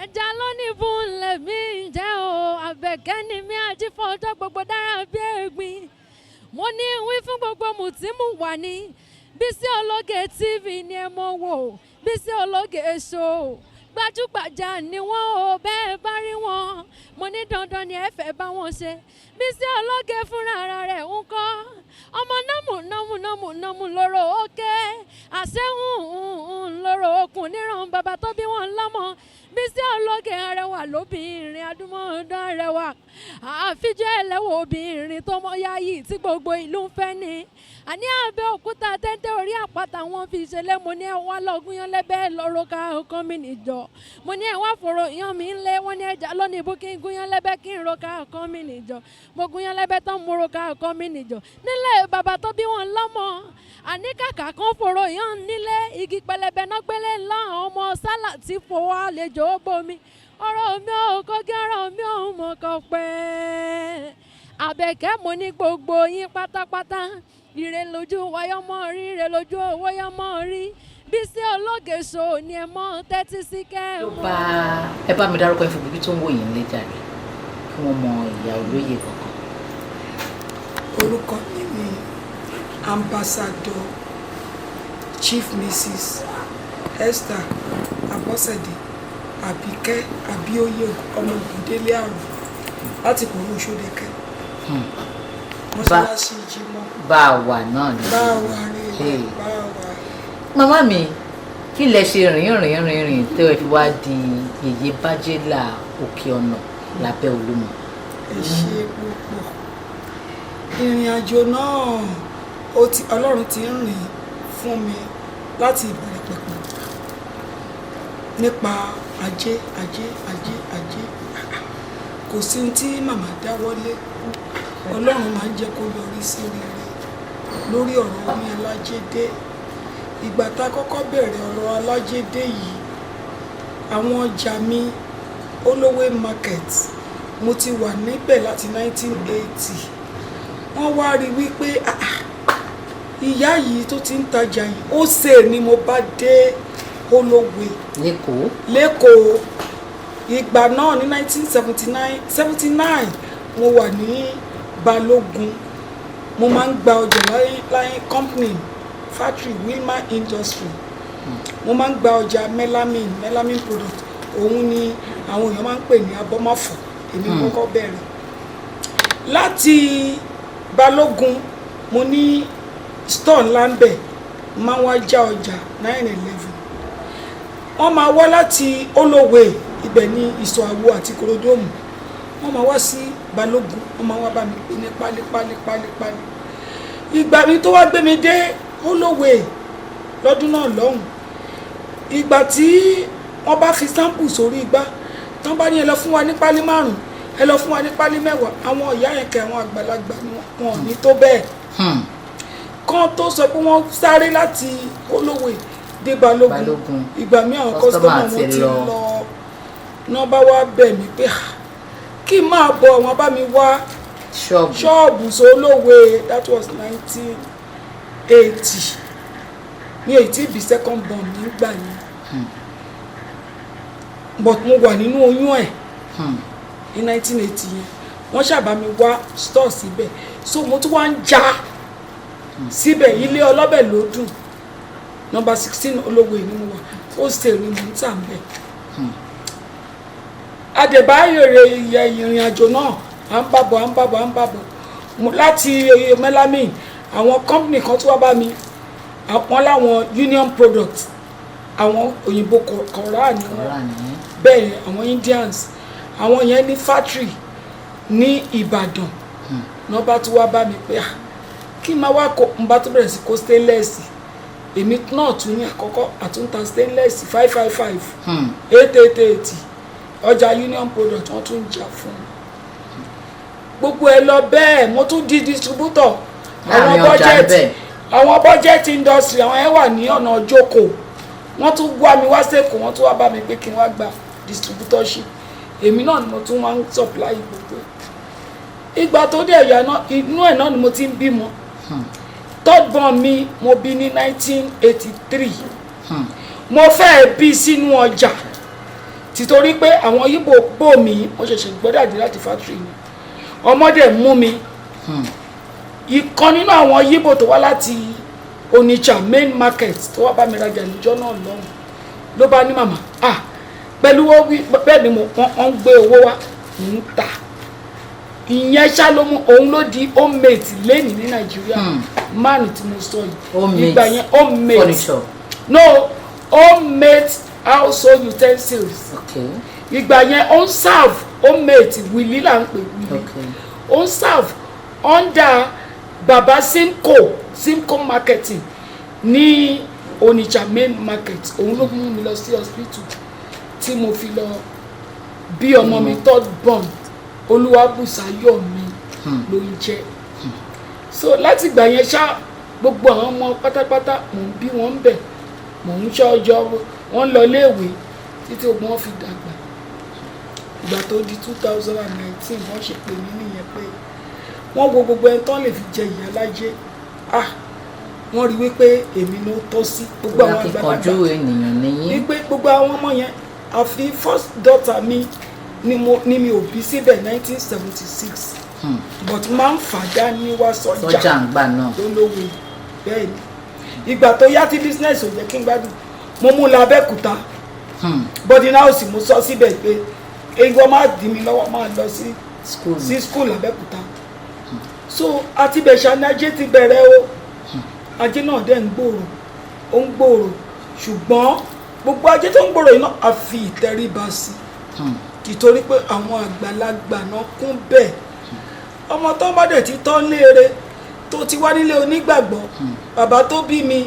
ẹja lónìí fún lèmi jẹ́ o àbẹ̀kẹ́ ni mi àjífọ́jọ́ gbogbo dára bí ẹ̀gbin mo ní wí fún gbogbo mùtímù wà ní BISI Ologe TV ni ẹ mọ̀ wò BISI Ologe Show gbajúgbajà ni wọ́n o bẹ́ẹ̀ bá rí wọn mo ní dandan ni ẹ fẹ́ bá wọn ṣe BISI Ologe fúnra ara rẹ̀ ń kọ́ ọmọ nọ́mù lọ́rọ̀ òkè àṣẹ́hùn lọ́rọ̀ okùn níran bàbá tó bí wọn lọ́mọ BISI Ologe arẹwà lóbìnrin adúmọ̀ọ́dán arẹwà àfijọ́ ẹlẹ́wọ̀ obìnrin tó mọ́ yáyì tí gbogbo ìlú ń fẹ́ ni àní Abẹ́òkúta tẹ́tẹ́ orí àpáta wọn fi ṣẹlẹ̀ mo ní ẹ wá lọ́gùn yan lẹ́bẹ̀ẹ́ lọ́rọ̀ ká ọkàn mi nìjọ mo ní ẹ wá fòrò yan mi ń lé wọ́n ní ẹja lónìí bó kí n gún yan lẹ́bẹ̀ẹ́ kí n ro ká ọkàn mi nìjọ mo gún yan lẹ́bẹ̀ẹ́ tán mo ro ká ọkàn mi nìjọ nílẹ̀ bàbá tó bí wọn lọ́mọ àní kàkà kan fòrò yan nílé igi pẹlẹbẹ náà gbélé ńlá ọmọ sálà tí fowó àlejò bomi ọ̀rọ̀ mi ò kọ́gí ọ̀rọ̀ mi ò mọ̀ kọ́ pẹ́ Àbẹ̀kẹ́ mo ní gbogbo yín pátápátá ire lójú wáyọ́mọ́ rí ire lójú owó yọ́mọ́ rí BISI Ologe Show ni ẹ mọ́ tẹ́tí sí kẹ́ ẹ mọ́. ẹ bá mi dárúkọ ìfún bíbí tó ń wò yín lẹ́jà rẹ̀ kí wọ́n mọ ìyá olóyè kankan. Orúkọ mi ni Ambassador Chief Mrs. Esther Abọ́sẹ̀dé Àbíkẹ́ Abíóyè ọmọ Ògúndélé àrùn láti kò ní Ṣódẹkẹ́. Mọ́ṣáláṣí Jímọ̀. Bá a wà náà ni. Bá a wà rè bá a wà. Màmá mi kí lẹ ṣe rìn tó ẹ fi wá di Yeye Bajela Oke-Ona lábẹ́ Olúmọ. Ẹ ṣe púpọ̀. Ìrìn àjò náà Ọlọ́run ti ń rìn fún mi láti ìbẹ̀rẹ̀ pẹ̀pẹ̀ nípa ajé. Kò sí ohun tí màmá dáwọ́lé Ọlọ́run máa ń jẹ́ kó yọrí sí rere lórí ọ̀rọ̀ omi alájẹdé. Ìgbà tá a kọ́kọ́ bẹ̀rẹ̀ ọ̀rọ̀ alájẹdé yìí àwọn ọjà mi Olówé market mo ti wà níbẹ̀ láti 1980 wọ́n wá rí wípé ìyá yìí tó ti ń tajà yìí ó ṣe ni mo bá dé Olówé lẹ́kọ̀ọ́ ìgbà náà ní 1979 mo wà ní Balógun mo máa ń gba ọjà láyé company factory Wilma industry mo máa ń gba ọjà melamin product òun ni àwọn èèyàn máa ń pè ní abọ́mọ̀fọ̀ èmi kọ́kọ́ bẹ̀rẹ̀ láti Balógun mo ní store ńlá ń bẹ̀ máa wá já ọjà 9/11 wọ́n máa wá láti Olówé ibẹ̀ ní ìsọ̀ àwo àti Kòròdóòmù wọ́n máa wá sí Balógun wọ́n máa wá bá mi pè ní pálí ìgbà mi tó wá gbé mi dé Olówé lọ́dún náà lọ́hùn ìgbà tí wọ́n bá fi sample sórí igbá tán bá ní ẹ lọ fún wa ní pálí 5 ẹ lọ fún wa ní pálí 10 àwọn ìyá yẹn kẹ àwọn àgbàlagbà ni wọn ò ní tó bẹ́ẹ̀ kan tó sọ pé wọ́n sáré láti Olówé dé Balógun ìgbà mi àwọn kọ́sítọ́mù wọn ti lọ náà bá wá bẹ̀ mí pé kí n máa bọ̀ wọ́n bá mi wá ṣọ́ọ̀bù sólówé that was 1980 ní èyí tí bí second born nígbà yẹn but mo wà nínú oyún ẹ̀ ní 1980 yẹn wọ́n ṣàbá mi wá store síbẹ̀ so mo tún wá ń já síbẹ̀ ilé ọlọ́bẹ̀ ló dùn number 16 Olówé ni mo wà hostel ni mo ń tà ń bẹ̀. Adébáyèrè ìrìn àjò náà à ń bàbọ̀ láti melamin àwọn company kan tí wọ́n bá mi àwọn láwọn union products àwọn òyìnbó kọ̀ọ̀rá ni wọ́n bẹ́ẹ̀ àwọn Indians àwọn yẹn ní factory ní Ìbàdàn náà bá tún wá bá mi pé kí n máa wá kó n bá tó bẹ̀rẹ̀ sí kó stainless èmi náà tún ní àkọ́kọ́ àtúntà stainless 555 8880 ọjà union product wọ́n tún jà fún gbogbo ẹ lọ bẹ́ẹ̀ mo tún di distributor àwọn budget industry àwọn ẹ wà ní ọ̀nà Jókòó wọ́n tún wá mi wá sẹ́kọ̀ọ́ wọ́n tún wá bá mi pé kí n wá gba distributorship èmi náà ni mo tún máa ń supply gbogbo ìgbà tó dé ẹ̀yà náà inú ẹ̀ náà ni mo ti ń bímọ third born mi mo bí ní 1983 mo fẹ́ bí sínú ọjà títorí pé àwọn Yíbò bò mí mo ṣẹ̀ṣẹ̀ gbọ́dàdé láti factory ni ọmọdé mú mi ìkan nínú àwọn Yíbò tó wá láti Onitsha main market tó wá bá mi rajà níjọ́ náà lọ́hùn ló bá ní màmá pẹ̀lú bẹ́ẹ̀ ni wọ́n gbé owó wá ń ta ìyẹn ṣá ló mú òun ló di homemade lẹ́nìí ní Nàìjíríà márùn tí mo sọ yìí ìgbà yẹn homemade no homemade household utensils ìgbà yẹn ó ń serve homemade wìlí là ń pè wìlí ó ń serve under baba Simco marketing ní Onitsha main market òun ló mú mi lọ sí hospital tí mo fi lọ bí ọmọ mi third born Olúwabùsáyọ̀ mi ló ń jẹ́ so láti ìgbà yẹn ṣá gbogbo àwọn ọmọ pátápátá mò ń bí wọn ń bẹ̀ mò ń ṣọ́ ọjọ́ wọn lọ léèwé títí ogun wọn fi dàgbà ìgbà tó di 2019 wọ́n ṣe pè mí nìyẹn pé wọ́n wo gbogbo ẹni tán lè fi jẹ ìyá lájẹ́ wọ́n rí wípé èmi ló tọ́ sí gbogbo àwọn àgbàlagbà wípé gbogbo àwọn ọmọ yẹn àfi first daughter mi ni mi ò bí síbẹ̀ 1976 but máa ń fàdá ní wá sọ́jà lólówó bẹ́ẹ̀ ni ìgbà tó yá tí business ò jẹ́ kí n gbádùn mo mú lọ Abẹ́òkúta boarding house mo sọ síbẹ̀ pé egbò máa dì mí lọ́wọ́ máa lọ sí school Abẹ́òkúta so àti bẹ̀ṣà ní ajé ti bẹ̀rẹ̀ o ajé náà dẹ̀ ń gbòòrò ó ń gbòòrò ṣùgbọ́n gbogbo ajé tó ń gbòòrò yìí náà a fi ìtẹríba sí nítorí pé àwọn àgbàlagbà náà kún bẹ́ẹ̀ ọmọ tó bá dẹ̀ ti tọ́ léere tó ti wá nílé onígbàgbọ́ bàbá tó bí mi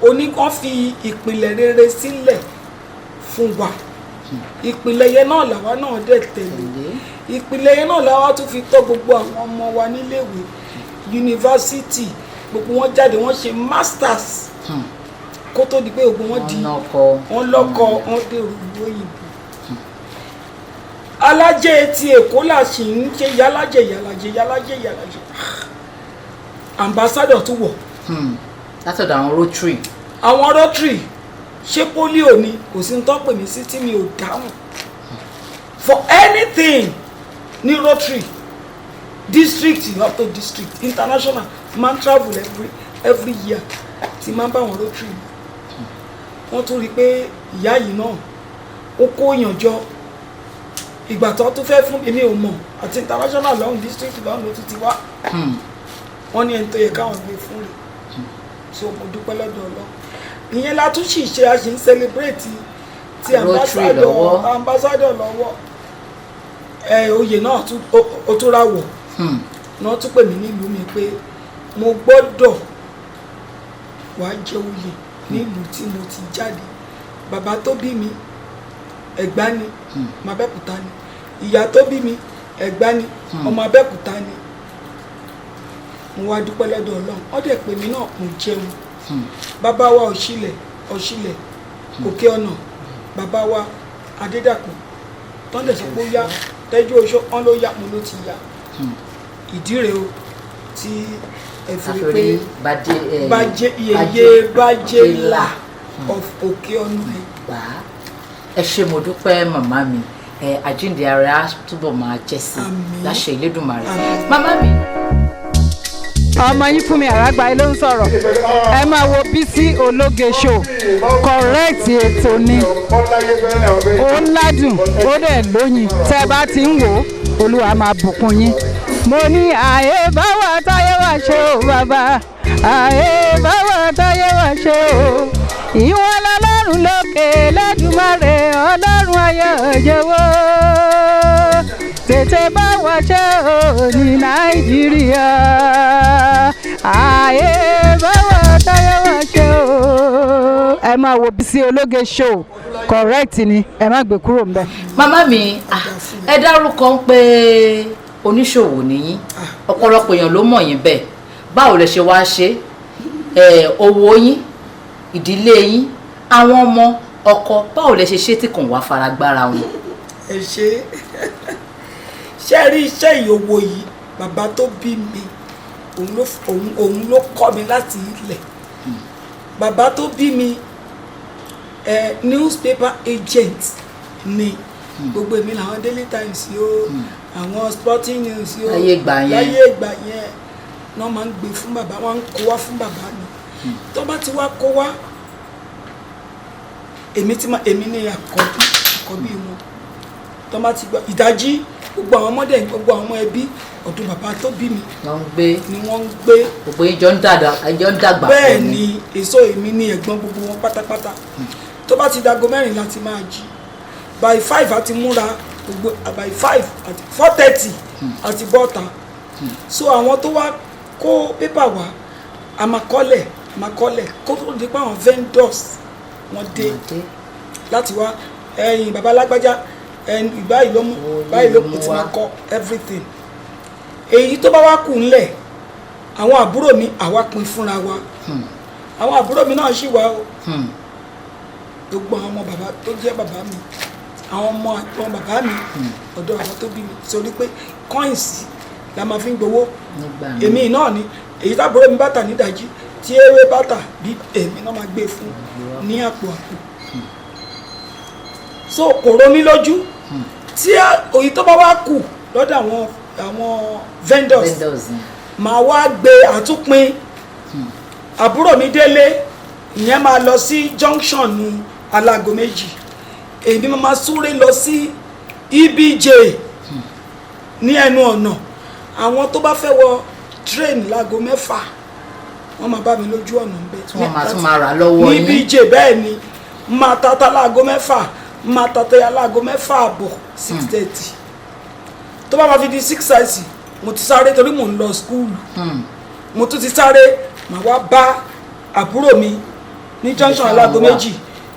oníkan fi ìpìlẹ̀ rere sílẹ̀ fún wa ìpìlẹ̀ yẹn náà làwa náà dẹ̀ tẹ̀lé ìpìlẹ̀ yẹn náà làwa tún fi tọ́ gbogbo àwọn ọmọ wa níléèwé yunifásitì gbogbo wọn jáde wọn ṣe masters kó tó di pé gbogbo wọn di wọn lọ́kọ wọn dèrò òyìnbó alájẹ ti Èkó là sì ń ṣe yálàjẹ ambassador tún wọ̀ látọ̀dọ̀ àwọn Rotary ṣé polio ni kò sí ní tó pè mí sí tí mi ò dáhùn for anything ní Rotary district up to district international man travel every year tí máa ń bá wọn Rotary wọ́n tún rí i pé ìyá yìí náà ó kó èèyàn jọ ìgbà tó tún fẹ́ fún èmi ò mọ̀ àti international lọ́hùn district lọ́hùn ló tún ti wá wọ́n ní ẹni tó yẹ káwọn gbé fún rẹ̀ so mo dúpẹ́ lọ́dọ̀ Ọlọ́run ìyẹn la tún sì ṣe a ṣe ń celebrate ti ambassador lọ́wọ́ oyè náà ó tún ráwọ̀ náà tún pè mí nílùú mi pé mo gbọ́dọ̀ wá jẹ oyè nílùú tí mo ti jáde bàbá tó bí mi Ẹ̀gbá ni ọmọ Abẹ́òkúta ni ìyá tó bí mi Ẹ̀gbá ni ọmọ Abẹ́òkúta ni mo wá dúpẹ́ lọ́dọ̀ Ọlọ́run ó dẹ̀ pè mí náà mo jẹun bàbá wa Ọ̀ṣìlẹ̀ Òkè-Ọ̀nà bàbá wa Adédàpọ̀ tó ń dẹ̀sọ́ pé ó yá tẹ́jú oṣó wọn ló yá mo ló ti yá ìdí rèé o tí ẹ fi rí pé Yeye Bajela Oke-Ona Egba ẹ ṣé mo dúpẹ́ màmá mi àjíǹde ara túbọ̀ máa jẹ́ sí láṣẹ Elédùmarè màmá mi. ọmọ yín Fúnmi Àràgbáyé ló ń sọ̀rọ̀ ẹ máa wo BISI Ologe Show correct ètò ni ó ń ládùn ó dẹ̀ lóyin tẹ́ bá ti ń wò ó Olúwa máa bùkún yín mo ní àyè báwa táyé wá ṣe o bàbá àyè báwa táyé wá ṣe o ìwọ̀n lọ́lọ́run lókè lẹ́dùnmáre ọlọ́run ayé òjòwò tètè bá wa ṣe o ní Nàìjíríà àyè bá wa táyé wa ṣe o. ẹ máa wo BISI Ologe Show correct ni ẹ má gbé kúrò ńbẹ̀. màmá mi ẹ dárúkọ ń pé oníṣòwò nìyí ọ̀pọ̀lọpọ̀ èèyàn ló mọ̀ yín bẹ́ẹ̀ báwo lẹ ṣe wá ṣe owó yín ìdílé yín àwọn ọmọ ọkọ báwo lẹ ṣe ṣe tí kàn wá faragbára wọn. ẹ ṣe rí iṣẹ́ ìyòwò yìí bàbá tó bí mi òun ló kọ́ mi láti ilẹ̀ bàbá tó bí mi newspaper agent ni gbogbo èmi làwọn Daily Times yóò àwọn Sporting News yóò láyé ìgbà yẹn náà máa ń gbé fún bàbá, wọn ń kó wá fún bàbá ni tó bá ti wá kó wá èmi ní àkọ́bí wọn tó bá ti gbọ́ ìdájí gbogbo àwọn ọmọdé gbogbo àwọn ọmọ ẹbí ọdún bàbá tó bí mi ni wọ́n ń gbé gbogbo ìjọ ń dàgbà bẹ́ẹ̀ ni èso èmi ní ẹ̀gbọ́n gbogbo wọn pátápátá tó bá ti dago 4 láti máa jí by 5 àti múra gbogbo by 5 àti 4:30 àti bọ́ta so àwọn tó wá kó pépà wá àmàkọ́lẹ̀ kó tó di pé àwọn vendors wọ́n dé láti wá ẹ̀yìn bàbá lágbájá báyìí ló mú ti máa kọ everything èyí tó bá wá kù ńlẹ̀ àwọn àbúrò mi àwa pín fúnra wa àwọn àbúrò mi náà ṣì wà o gbogbo àwọn ọmọ bàbá tó jẹ́ bàbá mi àwọn ọmọ àgbọn bàbá mi ọ̀dọ̀ àwọn tó bí mi sórí pé coins la máa fi ń gbowó èmi náà ni èyí tábúrò mi bàtà nídàjí tí ewé bàtà bí èmi náà máa gbé fún ní àpò so kò rò mí lójú tí òyì tó bá wá kù lọ́dọ̀ àwọn vendors máa wá gbé àtúnpín àbúrò mi délé ìyẹn máa lọ sí junction alágo 2 èmi máa súré lọ sí EBJ ní ẹnu ọ̀nà àwọn tó bá fẹ́ wọ train lágo 6 wọ́n máa bá mi lójú ọ̀nà ń bẹ wọ́n máa tún máa rà lọ́wọ́ yín ní EBJ bẹ́ẹ̀ ni máa tata láago 6 máa tata ya láago 6 àbọ̀ 6:30 tó bá máa fi di 6:30 mo ti sáré torí mò ń lọ skúlù mo tún ti sáré màá wá bá àbúrò mi ní junction alágo 2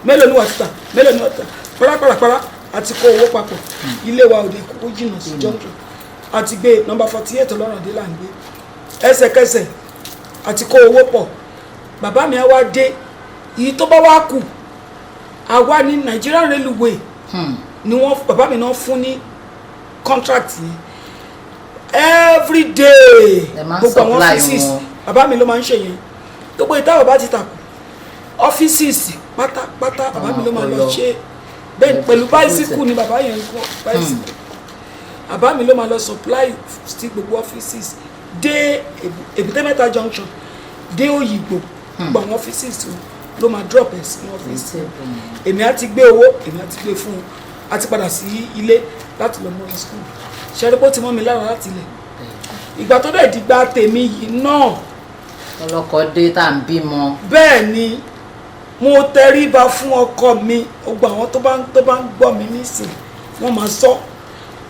mélòó ni wà títà mélòó ni wà títà pàràpàràpàrà àti kó owó papọ̀ ilé wa òde kókó jìnnà sí junction àti gbé number 48 ọlọ́run dé là ń gbé ẹsẹ̀kẹsẹ̀ àti kó owó pọ̀ bàbá mi á wá dé èyí tó bá wá kù àwa ní Nigerian Railway ni wọ́n bàbá mi náà fún ní contract yìí every day gbogbo àwọn offices bàbá mi ló máa ń ṣe yẹn gbogbo ìta bàbá ti tàkù offices pátápátá bàbá mi ló máa lọ ṣe bẹ́ẹ̀ pẹ̀lú bicycle ni bàbá yẹn ń kọ́ bicycle bàbá mi ló máa lọ supply sí gbogbo offices dé Èbúté Mẹ́ta junction dé Òyìngbò gbogbo àwọn offices ló máa drop ẹ̀ sí ọ́fíìsì èmi á ti gbé owó èmi á ti gbé fún un á ti padà sí ilé láti lọ mọ́ school ṣẹ́rípò ti mọ́ mi lára láti ilẹ̀ ìgbà tó dẹ̀ dìgbà tèmi yìí náà ọlọ́kọ dé tá à ń bímọ bẹ́ẹ̀ ni mo tẹríba fún ọkọ mi gbogbo àwọn tó bá ń gbọ́ mi nísìn wọ́n máa sọ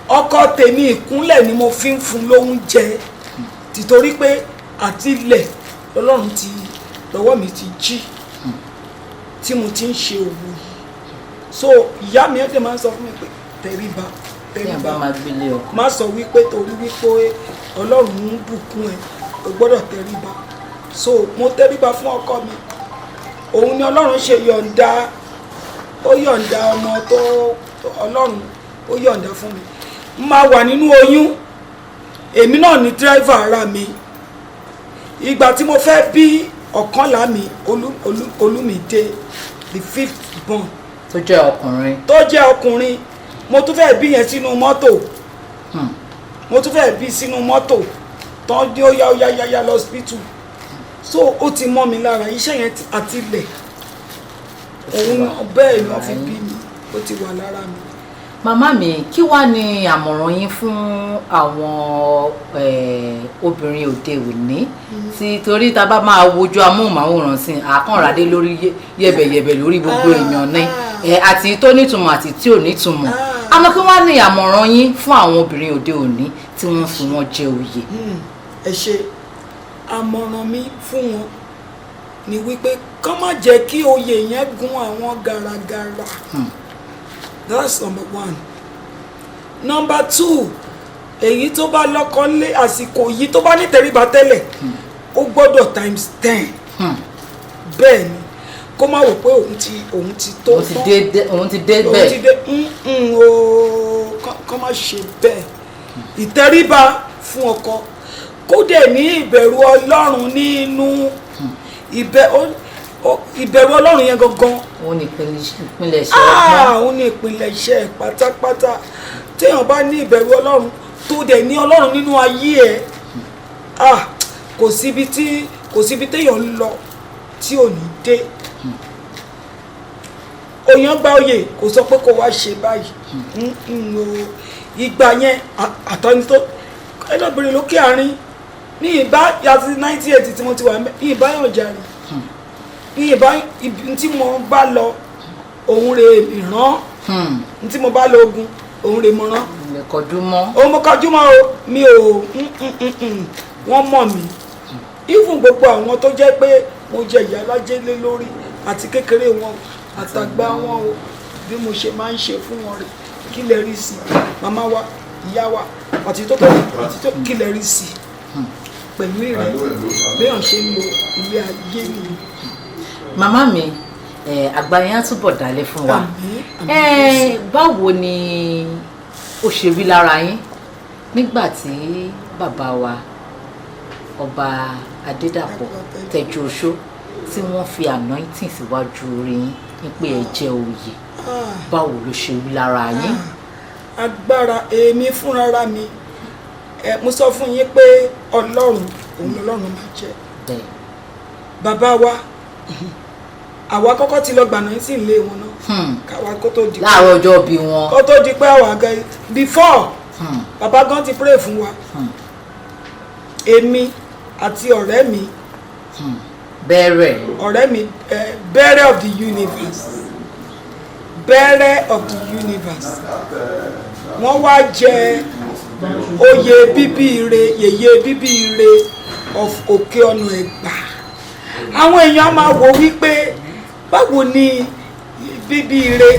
ọkọ tèmi ìkúnlẹ̀ ni mo fi ń fún lóúnjẹ tìtorí pé àti ilẹ̀ lọ́lọ́run ti lọ́wọ́ mi ti jí tí mo ti ń ṣe òwò yìí so ìyá mi ẹ̀dẹ̀ máa ń sọ fún mi pé tẹríba má sọ wípé torí wípé ọlọ́run ń bùkún ẹ o gbọ́dọ̀ tẹríba so mo tẹríba fún ọkọ mi òun ni ọlọ́run ṣe yọ̀ǹda ọmọ tó ọlọ́run ó yọ̀ǹda fún mi máa wà nínú oyún èmi náà ni dírẹ́fà ara mi ìgbà tí mo fẹ́ bí ọ̀kànlá mi Olúmídé the 5th born tó jẹ́ ọkùnrin mo tún fẹ́ bí yẹn sínú mọ́tò tán ní ó yá lọ hospital so ó ti mọ́ mi lára iṣẹ́ yẹn àti ilẹ̀ òun bẹ́ẹ̀ ni wọ́n fi bí mi ó ti wà lára mi. Màmá mi kí wá ni àmọ̀ràn yín fún àwọn obìnrin òde òní tí torí tá bá máa wojú amóhùnmáwòrán sí àkànràdé lórí yẹ̀bẹ̀yẹ̀bẹ̀ lórí gbogbo èèyàn ní àti tó nítumọ̀ àti tí ò nítumọ̀ àmọ́ kí wá ni àmọ̀ràn yín fún àwọn obìnrin òde òní tí wọ́n fi wọ́n jẹ oyè. ẹ ṣe àmọ̀ràn mi fún wọn ni wípé kán má jẹ́ kí oyè yẹn gún àwọn gàràgàrà. That's number 1. Number 2, èyí tó bá lọ́kọ lé àsìkò yìí tó bá ní tẹríba tẹ́lẹ̀ ó gbọ́dọ̀ times 10 bẹ́ẹ̀ ni kó má wò pé òun ti tó tán òun ti dé bẹ́ẹ̀ kó má ṣe bẹ́ẹ̀ ìtẹríba fún ọkọ kó dẹ̀ ní ìbẹ̀rù Ọlọ́run nínú ìbẹ̀rù Ọlọ́run yẹn gangan. ó ní ìpínlẹ̀ iṣẹ́ ó ní ìpínlẹ̀ iṣẹ́ pátápátá. Téèyàn bá ní ìbẹ̀rù Ọlọ́run tó dẹ̀ ní Ọlọ́run nínú ayé ẹ̀, kò síbi téèyàn ń lọ tí ò ní dé. Òyàn gba oyè kò sọ pé kó wá ṣe báyìí. Ìgbà yẹn àtọ́ni tó ẹlọ́bìnrin lókè àárín ní ìbá yàtí 98 tí mo ti wà ní ìbá yàn jàre, ní ìbá tí mo bá lọ òun rè mìíràn, tí mo bá lọ ogun òun rè mìíràn. Òun mo kọjú mọ́ o, mi ò wọ́n mọ̀ mí. Even gbogbo àwọn tó jẹ́ pé mo jẹ ìyá alájẹlé lórí àti kékeré wọn àtàgbà wọn o, bí mo ṣe máa ń ṣe fún wọn rè, kí lè rí sí màmá wa, ìyá wa àti tó kí lè rí sí pẹ̀lú ìrẹ́ béèyàn ṣe ń lo ilé ayé mi. Màmá mi, àgbà yẹn á túbọ̀ dálé fún wa. Báwo ni ó ṣe rí lára yín nígbà tí bàbá wa ọba Adédàpọ̀ Tẹ̀jú-Oṣó tí wọ́n fi anointing síwájú orí yín ní pé ẹ jẹ́ oyè? Báwo ló ṣe rí lára yín? Agbára èmi fúnra mi, mo sọ fún yín pé Ọlọ́run òun lọ́lọ́run máa jẹ́. Bàbá wa àwa kọ́kọ́ ti lọ gbàná sí ilé wọn náà káwa kó tó di láàárọ̀ ọjọ́ bí wọn kó tó di pé àwa gan before bàbá gan ti pray fún wa. Èmi àti ọ̀rẹ́ mi ọ̀rẹ́ mi bẹ̀rẹ̀ of the universe, bẹ̀rẹ̀ of the universe, wọ́n wá jẹ oyè bíbí ire, yèyé bíbí ire of Oke-Ona Egba. Àwọn èèyàn máa wò wípé báwo ni bíbí ire